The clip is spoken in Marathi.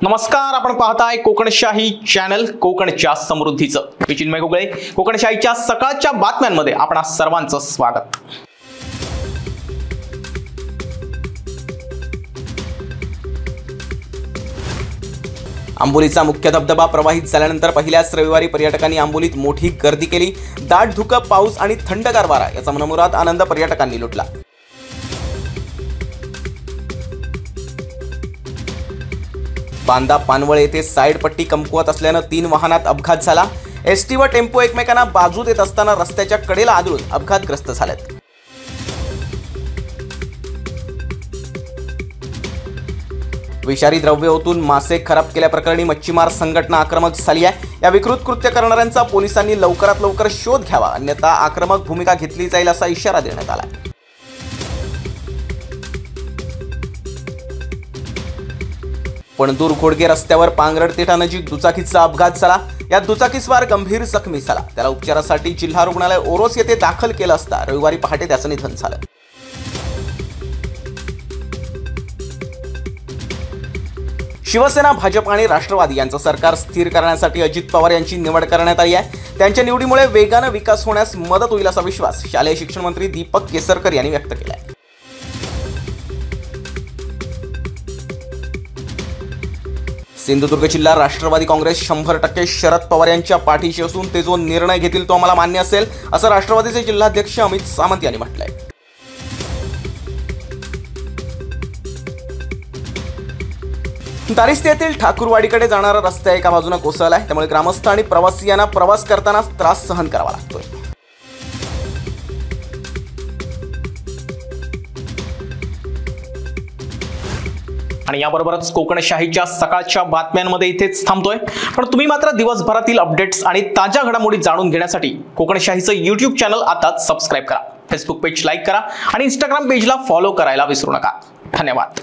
नमस्कार, आपण पाहताय कोकणशाही चॅनल कोकणच्या समृद्धीचं. मी चिन्मय घुगळे. कोकणशाहीच्या सकाळच्या बातम्यांमध्ये आपणा सर्वांचं स्वागत. आंबोलीचा मुख्य धबधबा प्रवाहित झाल्यानंतर पहिल्याच रविवारी पर्यटकांनी आंबोलीत मोठी गर्दी केली. दाट धुकं, पाऊस आणि थंडगार वारा याचा मनमुराद आनंद पर्यटकांनी लुटला. बांदा पानवळ येथे साईड पट्टी कमकुवत असल्यानं 3 वाहनात अपघात झाला. एसटी व टेम्पो एकमेकांना बाजू देत असताना रस्त्याच्या कडेला आदळून अपघातग्रस्त झालेत. विषारी द्रव्य ओतून मासे खराब केल्याप्रकरणी मच्छीमार संघटना आक्रमक झाली आहे. या विकृत कृत्य करणाऱ्यांचा पोलिसांनी लवकरात लवकर शोध घ्यावा, अन्यथा आक्रमक भूमिका घेतली जाईल असा इशारा देण्यात आला. पणदूर घोडगे रस्त्यावर पांगरड तिठानजीक दुचाकीचा अपघात झाला. यात दुचाकीस्वार गंभीर जखमी झाला. त्याला उपचारासाठी जिल्हा रुग्णालय ओरोस येथे दाखल केलं असता रविवारी पहाटे त्याचं निधन झालं. शिवसेना, भाजप आणि राष्ट्रवादी यांचं सरकार स्थिर करण्यासाठी अजित पवार यांची निवड करण्यात आली आहे. त्यांच्या निवडीमुळे वेगानं विकास होण्यास मदत होईल असा विश्वास शालेय शिक्षण मंत्री दीपक केसरकर यांनी व्यक्त केला आहे. सिंधुदुर्ग जिल्हा राष्ट्रवादी काँग्रेस 100% शरद पवार यांच्या पाठीशी असून ते जो निर्णय घेतील तो आम्हाला मान्य असेल, असं राष्ट्रवादीचे जिल्हाध्यक्ष अमित सामंत यांनी म्हटलंय. दारिस्ते येथील ठाकूरवाडीकडे जाणारा रस्ता एका बाजूने कोसळलाय. त्यामुळे ग्रामस्थ आणि प्रवासी यांना प्रवास करताना त्रास सहन करावा लागतोय. आणि याबरोबरच कोकणशाहीच्या सकाळच्या बातम्यांमध्ये इथेच थांबतोय. पण तुम्ही मात्र दिवसभरातील अपडेट्स आणि ताज्या घडामोडी जाणून घेण्यासाठी कोकणशाहीचं YouTube चॅनल आताच सबस्क्राईब करा. फेसबुक पेज लाईक करा आणि इंस्टाग्राम पेजला फॉलो करायला विसरू नका. धन्यवाद.